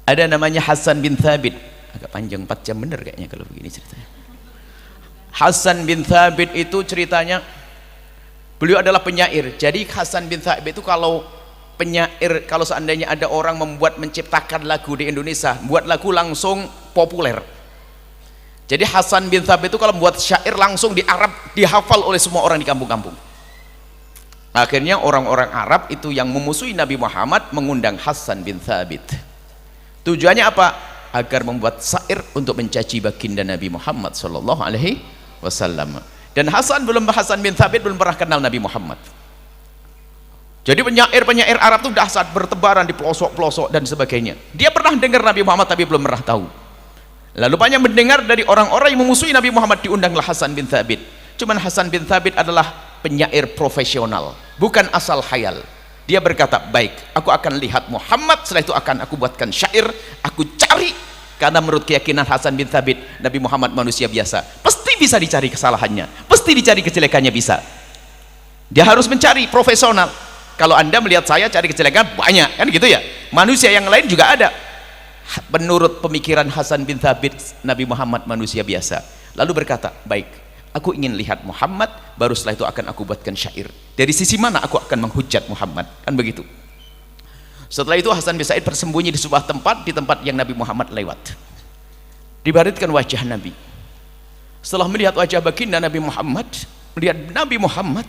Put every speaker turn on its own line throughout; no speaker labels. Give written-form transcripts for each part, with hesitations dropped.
Ada namanya Hasan bin Thabit. Agak panjang 4 jam bener kayaknya kalau begini ceritanya. Hasan bin Thabit itu ceritanya, beliau adalah penyair. Jadi Hasan bin Thabit itu kalau penyair, kalau seandainya ada orang menciptakan lagu di Indonesia, buat lagu langsung populer. Jadi Hasan bin Thabit itu kalau membuat syair langsung di Arab dihafal oleh semua orang di kampung-kampung. Akhirnya orang-orang Arab itu yang memusuhi Nabi Muhammad mengundang Hasan bin Thabit. Tujuannya apa? Agar membuat syair untuk mencaci baginda Nabi Muhammad sallallahu alaihi wasallam. Dan Hasan bin Thabit belum pernah kenal Nabi Muhammad. Jadi penyair-penyair Arab itu dahsyat, bertebaran di pelosok-pelosok dan sebagainya. Dia pernah dengar Nabi Muhammad tapi belum pernah tahu. Lalu banyak mendengar dari orang-orang yang memusuhi Nabi Muhammad, diundanglah Hasan bin Thabit. Cuman Hasan bin Thabit adalah penyair profesional, bukan asal khayal. Dia berkata, baik, aku akan lihat Muhammad, setelah itu akan aku buatkan syair, aku cari. Karena menurut keyakinan Hasan bin Thabit, Nabi Muhammad manusia biasa, pasti bisa dicari kesalahannya, pasti dicari kejelekannya, bisa. Dia harus mencari, profesional. Kalau anda melihat saya cari kejelekan banyak, kan gitu ya, manusia yang lain juga ada. Menurut pemikiran Hasan bin Thabit, Nabi Muhammad manusia biasa. Lalu berkata, baik, aku ingin lihat Muhammad, baru setelah itu akan aku buatkan syair. Dari sisi mana aku akan menghujat Muhammad, kan begitu. Setelah itu Hasan bin Thabit bersembunyi di sebuah tempat, di tempat yang Nabi Muhammad lewat. Dibaritkan wajah Nabi. Setelah melihat wajah baginda Nabi Muhammad, melihat Nabi Muhammad,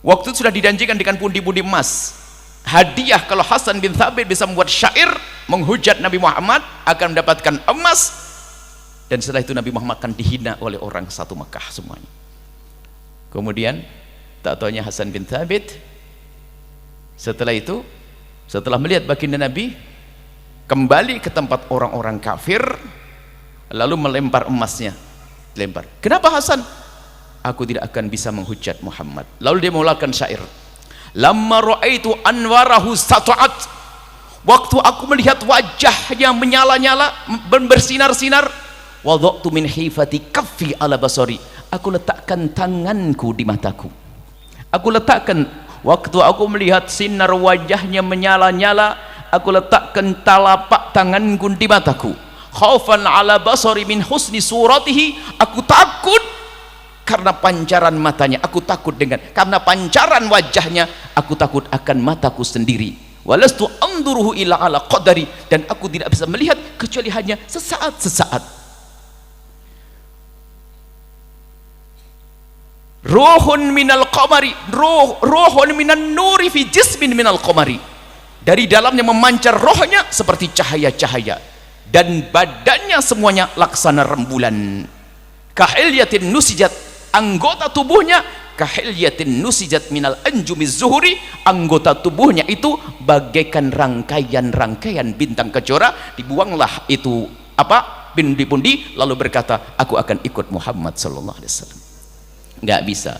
waktu itu sudah dijanjikan dengan pundi-pundi emas, hadiah kalau Hasan bin Thabit bisa membuat syair menghujat Nabi Muhammad akan mendapatkan emas. Dan setelah itu Nabi Muhammad akan dihina oleh orang satu Mekah semuanya. Kemudian tak taunya Hasan bin Thabit setelah itu, setelah melihat baginda Nabi, kembali ke tempat orang-orang kafir, lalu melempar emasnya, lempar. Kenapa Hasan? Aku tidak akan bisa menghujat Muhammad. Lalu dia mengeluarkan syair, lamma ra'aitu anwarahu sata'at, waktu aku melihat wajahnya menyala-nyala, bersinar-sinar, wada'tu min hifati kaffi ala basari, aku letakkan tanganku di mataku. Aku letakkan, waktu aku melihat sinar wajahnya menyala-nyala, aku letakkan telapak tanganku di mataku. Khaufan ala basari min husni suratihi, aku takut karena pancaran matanya, aku takut dengan karena pancaran wajahnya, aku takut akan mataku sendiri. Walastu anduruhu ila ala qadari, dan aku tidak bisa melihat kecuali hanya sesaat-sesaat. Ruhun minal qamari, ruhun minan nuri fi jismin minal qamari, dari dalamnya memancar rohnya seperti cahaya-cahaya, dan badannya semuanya laksana rembulan. Kahilyatin nusijat, anggota tubuhnya kahilyatin nusijat minal anjumiz zuhuri, anggota tubuhnya itu bagaikan rangkaian-rangkaian bintang kejora. Dibuanglah itu apa pundi-pundi, lalu berkata, aku akan ikut Muhammad sallallahu alaihi wasallam. Nggak bisa.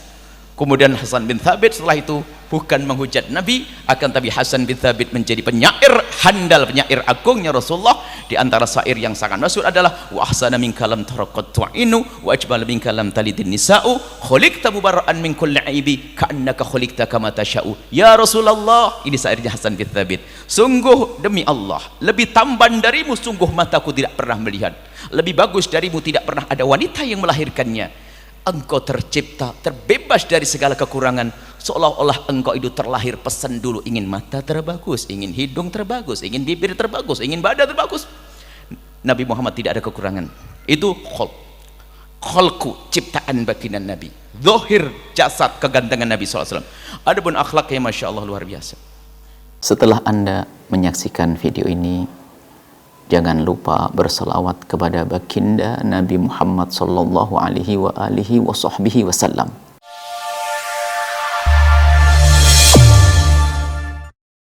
Kemudian Hasan bin Thabit setelah itu bukan menghujat Nabi, akan tapi Hasan bin Thabit menjadi penyair handal, penyair agungnya Rasulullah. Di antara syair yang sangat masyhur adalah wa ahsana min kalam taraqat tu'inu wa ajbal min kalam talidin nisa'u khuliqta mubarra'an min kulli aibi ka'annaka khuliqta kama tasha'u. Ya Rasulullah, ini syairnya Hasan bin Thabit, sungguh demi Allah, lebih tampan darimu sungguh mataku tidak pernah melihat, lebih bagus darimu tidak pernah ada wanita yang melahirkannya. Engkau tercipta terbebas dari segala kekurangan, seolah-olah engkau itu terlahir pesan dulu, ingin mata terbagus, ingin hidung terbagus, ingin bibir terbagus, ingin badan terbagus. Nabi Muhammad tidak ada kekurangan. Itu kholku, ciptaan baginda Nabi, zahir jasad kegantengan Nabi SAW. Adapun akhlaknya Masya Allah luar biasa. Setelah Anda menyaksikan video ini, jangan lupa berselawat kepada baginda Nabi Muhammad sallallahu alaihi wa alihi wa sahbihi wasallam.